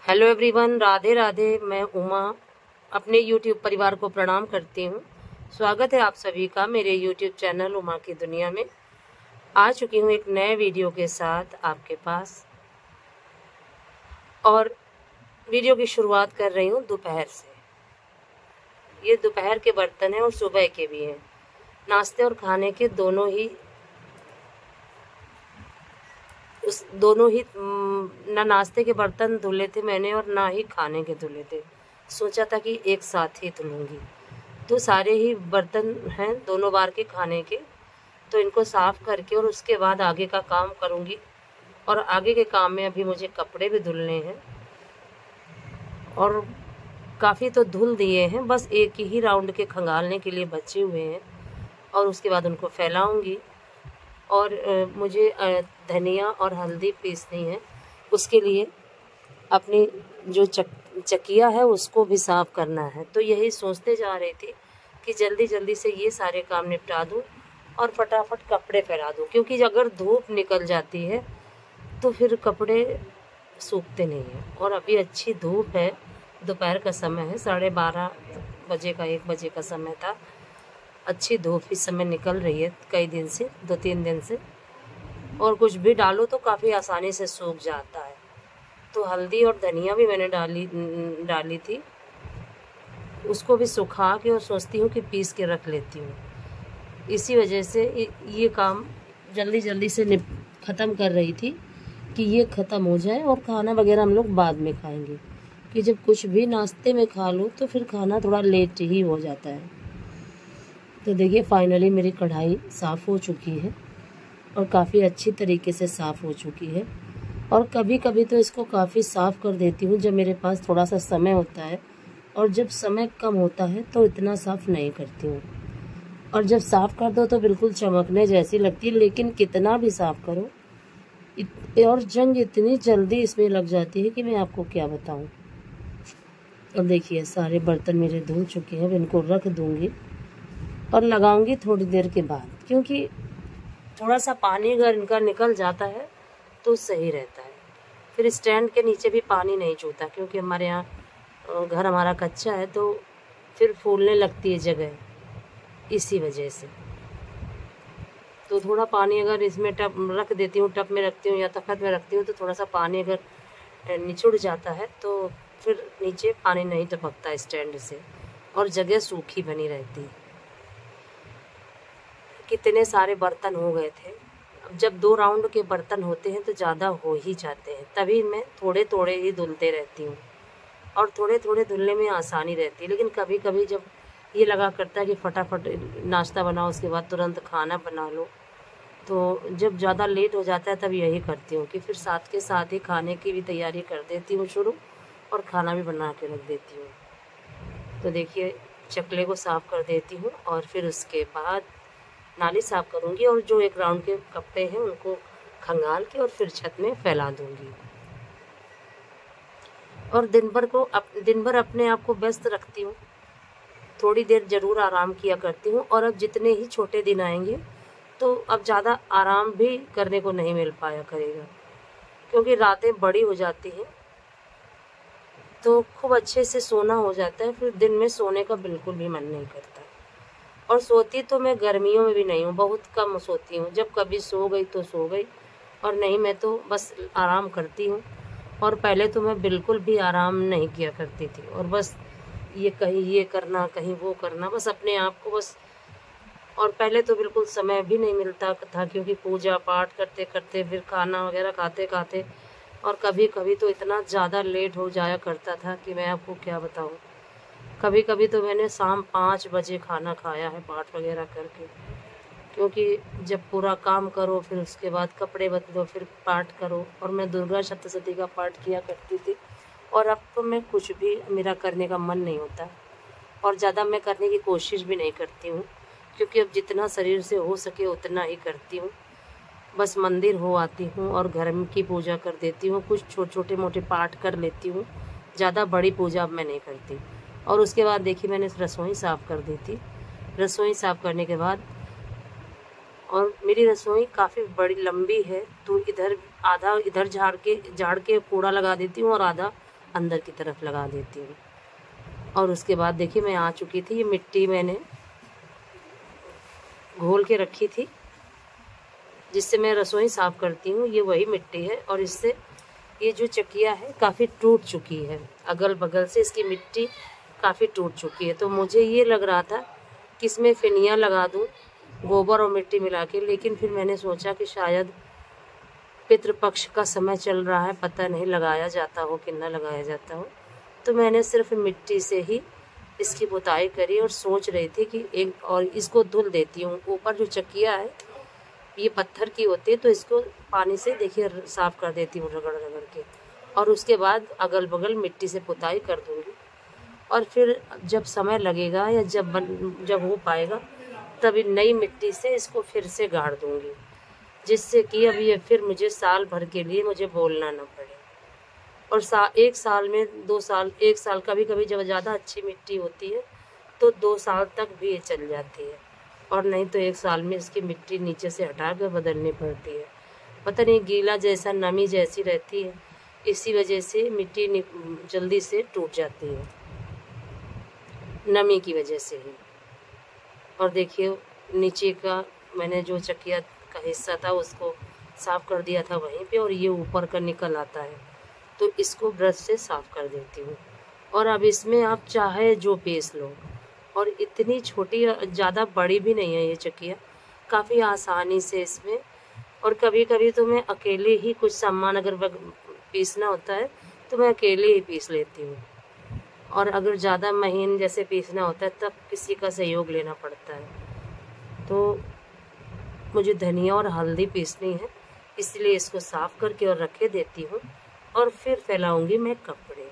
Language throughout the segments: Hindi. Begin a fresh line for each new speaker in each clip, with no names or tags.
Hello everyone, Radhe Radhe. मैं उमा अपने यूट्यूब परिवार को प्रणाम करती हूँ। स्वागत है आप सभी का मेरे यूट्यूब चैनल उमा की दुनिया में। आ चुकी हूँ एक नए वीडियो के साथ आपके पास, और वीडियो की शुरुआत कर रही हूँ दोपहर से। ये दोपहर के बर्तन हैं और सुबह के भी हैं। नाश्ते और खाने के दोनों ही ना नाश्ते के बर्तन धुले थे मैंने और ना ही खाने के धुले थे। सोचा था कि एक साथ ही धुलूंगी, तो सारे ही बर्तन हैं दोनों बार के खाने के, तो इनको साफ करके और उसके बाद आगे का काम करूंगी। और आगे के काम में अभी मुझे कपड़े भी धुलने हैं और काफ़ी तो धुल दिए हैं, बस एक ही राउंड के खंगालने के लिए बचे हुए हैं और उसके बाद उनको फैलाऊंगी। और मुझे धनिया और हल्दी पीसनी है, उसके लिए अपनी जो चकिया है उसको भी साफ़ करना है। तो यही सोचते जा रही थी कि जल्दी जल्दी से ये सारे काम निपटा दूँ और फटाफट कपड़े फैला दूँ, क्योंकि अगर धूप निकल जाती है तो फिर कपड़े सूखते नहीं हैं। और अभी अच्छी धूप है, दोपहर का समय है, 12:30 बजे का 1 बजे का समय था। अच्छी धूप इस समय निकल रही है कई दिन से, 2-3 दिन से, और कुछ भी डालो तो काफ़ी आसानी से सूख जाता है। तो हल्दी और धनिया भी मैंने डाली थी, उसको भी सुखा के और सोचती हूँ कि पीस के रख लेती हूँ। इसी वजह से ये काम जल्दी जल्दी से ख़त्म कर रही थी कि ये ख़त्म हो जाए और खाना वगैरह हम लोग बाद में खाएंगे, कि जब कुछ भी नाश्ते में खा लो तो फिर खाना थोड़ा लेट ही हो जाता है। तो देखिए फाइनली मेरी कढ़ाई साफ़ हो चुकी है और काफ़ी अच्छी तरीके से साफ़ हो चुकी है। और कभी कभी तो इसको काफ़ी साफ़ कर देती हूँ जब मेरे पास थोड़ा सा समय होता है, और जब समय कम होता है तो इतना साफ़ नहीं करती हूँ। और जब साफ़ कर दो तो बिल्कुल चमकने जैसी लगती है, लेकिन कितना भी साफ़ करो और जंग इतनी जल्दी इसमें लग जाती है कि मैं आपको क्या बताऊँ। और देखिए सारे बर्तन मेरे धुल चुके हैं, अब इनको रख दूँगी और लगाऊंगी थोड़ी देर के बाद, क्योंकि थोड़ा सा पानी अगर इनका निकल जाता है तो सही रहता है। फिर स्टैंड के नीचे भी पानी नहीं चूता, क्योंकि हमारे यहाँ घर हमारा कच्चा है, तो फिर फूलने लगती है जगह, इसी वजह से। तो थोड़ा पानी अगर इसमें टब रख देती हूँ, टब में रखती हूँ या तख्त में रखती हूँ, तो थोड़ा सा पानी अगर निचुड़ जाता है तो फिर नीचे पानी नहीं टपकता स्टैंड से और जगह सूखी बनी रहती है। कितने सारे बर्तन हो गए थे। अब जब 2 राउंड के बर्तन होते हैं तो ज़्यादा हो ही जाते हैं, तभी मैं थोड़े थोड़े ही धुलते रहती हूँ और थोड़े थोड़े धुलने में आसानी रहती है। लेकिन कभी कभी जब ये लगा करता है कि फटाफट नाश्ता बनाओ उसके बाद तुरंत खाना बना लो, तो जब ज़्यादा लेट हो जाता है तब यही करती हूँ कि फिर साथ के साथ ही खाने की भी तैयारी कर देती हूँ शुरू, और खाना भी बना के रख देती हूँ। तो देखिए चकले को साफ़ कर देती हूँ और फिर उसके बाद नाली साफ़ करूँगी और जो 1 राउंड के कपड़े हैं उनको खंगाल के और फिर छत में फैला दूँगी। और दिन भर अपने आप को व्यस्त रखती हूँ, थोड़ी देर ज़रूर आराम किया करती हूँ। और अब जितने ही छोटे दिन आएंगे तो अब ज़्यादा आराम भी करने को नहीं मिल पाया करेगा, क्योंकि रातें बड़ी हो जाती हैं तो खूब अच्छे से सोना हो जाता है, फिर दिन में सोने का बिल्कुल भी मन नहीं करता। और सोती तो मैं गर्मियों में भी नहीं हूँ, बहुत कम सोती हूँ। जब कभी सो गई तो सो गई, और नहीं मैं तो बस आराम करती हूँ। और पहले तो मैं बिल्कुल भी आराम नहीं किया करती थी, और बस ये कहीं ये करना कहीं वो करना, बस अपने आप को बस। और पहले तो बिल्कुल समय भी नहीं मिलता था, क्योंकि पूजा पाठ करते करते फिर खाना वगैरह खाते खाते, और कभी कभी तो इतना ज़्यादा लेट हो जाया करता था कि मैं आपको क्या बताऊँ। कभी कभी तो मैंने शाम 5 बजे खाना खाया है पाठ वगैरह करके, क्योंकि जब पूरा काम करो फिर उसके बाद कपड़े बदलो फिर पाठ करो। और मैं दुर्गा सप्तशती का पाठ किया करती थी, और अब तो मैं कुछ भी मेरा करने का मन नहीं होता, और ज़्यादा मैं करने की कोशिश भी नहीं करती हूँ, क्योंकि अब जितना शरीर से हो सके उतना ही करती हूँ। बस मंदिर हो आती हूँ और घर की पूजा कर देती हूँ, कुछ छोटे मोटे पाठ कर लेती हूँ, ज़्यादा बड़ी पूजा अब मैं नहीं करती। और उसके बाद देखिए मैंने रसोई साफ़ कर दी थी। रसोई साफ़ करने के बाद, और मेरी रसोई काफ़ी बड़ी लंबी है, तो इधर आधा इधर झाड़ के कूड़ा लगा देती हूँ और आधा अंदर की तरफ लगा देती हूँ। और उसके बाद देखिए मैं आ चुकी थी, ये मिट्टी मैंने घोल के रखी थी जिससे मैं रसोई साफ़ करती हूँ, ये वही मिट्टी है। और इससे ये जो चकिया है काफ़ी टूट चुकी है, अगल बगल से इसकी मिट्टी काफ़ी टूट चुकी है। तो मुझे ये लग रहा था कि इसमें फिनिया लगा दूँ गोबर और मिट्टी मिला के, लेकिन फिर मैंने सोचा कि शायद पितृपक्ष का समय चल रहा है, पता नहीं लगाया जाता हो कि न लगाया जाता हो, तो मैंने सिर्फ मिट्टी से ही इसकी पुताई करी। और सोच रही थी कि एक और इसको धुल देती हूँ। ऊपर जो चकिया है ये पत्थर की होती है, तो इसको पानी से देखिए साफ़ कर देती हूँ रगड़ रगड़ के, और उसके बाद अगल बगल मिट्टी से पुताई कर दूँगी। और फिर जब समय लगेगा या जब हो पाएगा तभी नई मिट्टी से इसको फिर से गाड़ दूँगी, जिससे कि अब ये फिर मुझे साल भर के लिए मुझे बोलना ना पड़े। और एक साल में 2 साल, 1 साल, कभी कभी जब ज़्यादा अच्छी मिट्टी होती है तो 2 साल तक भी ये चल जाती है, और नहीं तो 1 साल में इसकी मिट्टी नीचे से हटा कर बदलनी पड़ती है। पता नहीं गीला जैसा, नमी जैसी रहती है, इसी वजह से मिट्टी जल्दी से टूट जाती है, नमी की वजह से ही। और देखिए नीचे का मैंने जो चकिया का हिस्सा था उसको साफ़ कर दिया था वहीं पे, और ये ऊपर का निकल आता है, तो इसको ब्रश से साफ़ कर देती हूँ। और अब इसमें आप चाहे जो पीस लो, और इतनी छोटी, ज़्यादा बड़ी भी नहीं है ये चकिया, काफ़ी आसानी से इसमें। और कभी कभी तो मैं अकेले ही कुछ सामान अगर पीसना होता है तो मैं अकेले ही पीस लेती हूँ, और अगर ज़्यादा महीन जैसे पीसना होता है तब किसी का सहयोग लेना पड़ता है। तो मुझे धनिया और हल्दी पीसनी है, इसलिए इसको साफ़ करके और रखे देती हूँ, और फिर फैलाऊंगी मैं कपड़े।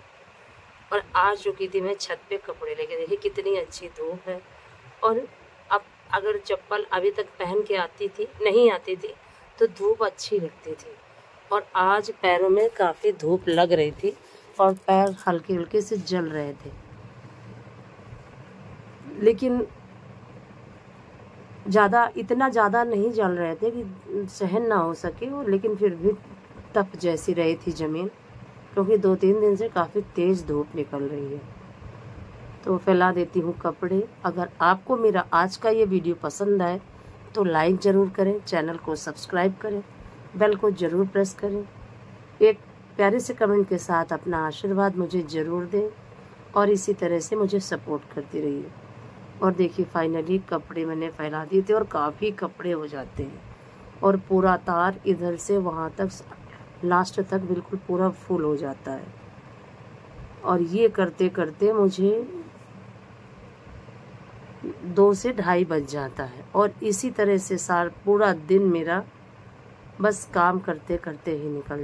और आ चुकी थी मैं छत पे कपड़े लेके, देखिए कितनी अच्छी धूप है। और अब अगर चप्पल अभी तक पहन के नहीं आती थी तो धूप अच्छी लगती थी, और आज पैरों में काफ़ी धूप लग रही थी और पैर हल्के हल्के से जल रहे थे, लेकिन इतना ज़्यादा नहीं जल रहे थे कि सहन ना हो सके वो, लेकिन फिर भी तप जैसी रही थी ज़मीन, क्योंकि 2-3 दिन से काफ़ी तेज़ धूप निकल रही है। तो फैला देती हूँ कपड़े। अगर आपको मेरा आज का ये वीडियो पसंद आए तो लाइक ज़रूर करें, चैनल को सब्सक्राइब करें, बेल को ज़रूर प्रेस करें, एक प्यारे से कमेंट के साथ अपना आशीर्वाद मुझे ज़रूर दें, और इसी तरह से मुझे सपोर्ट करती रहिए। और देखिए फाइनली कपड़े मैंने फैला दिए थे, और काफ़ी कपड़े हो जाते हैं, और पूरा तार इधर से वहाँ तक लास्ट तक बिल्कुल पूरा फुल हो जाता है। और ये करते करते मुझे 2 से ढाई बज जाता है, और इसी तरह से पूरा दिन मेरा बस काम करते करते ही निकल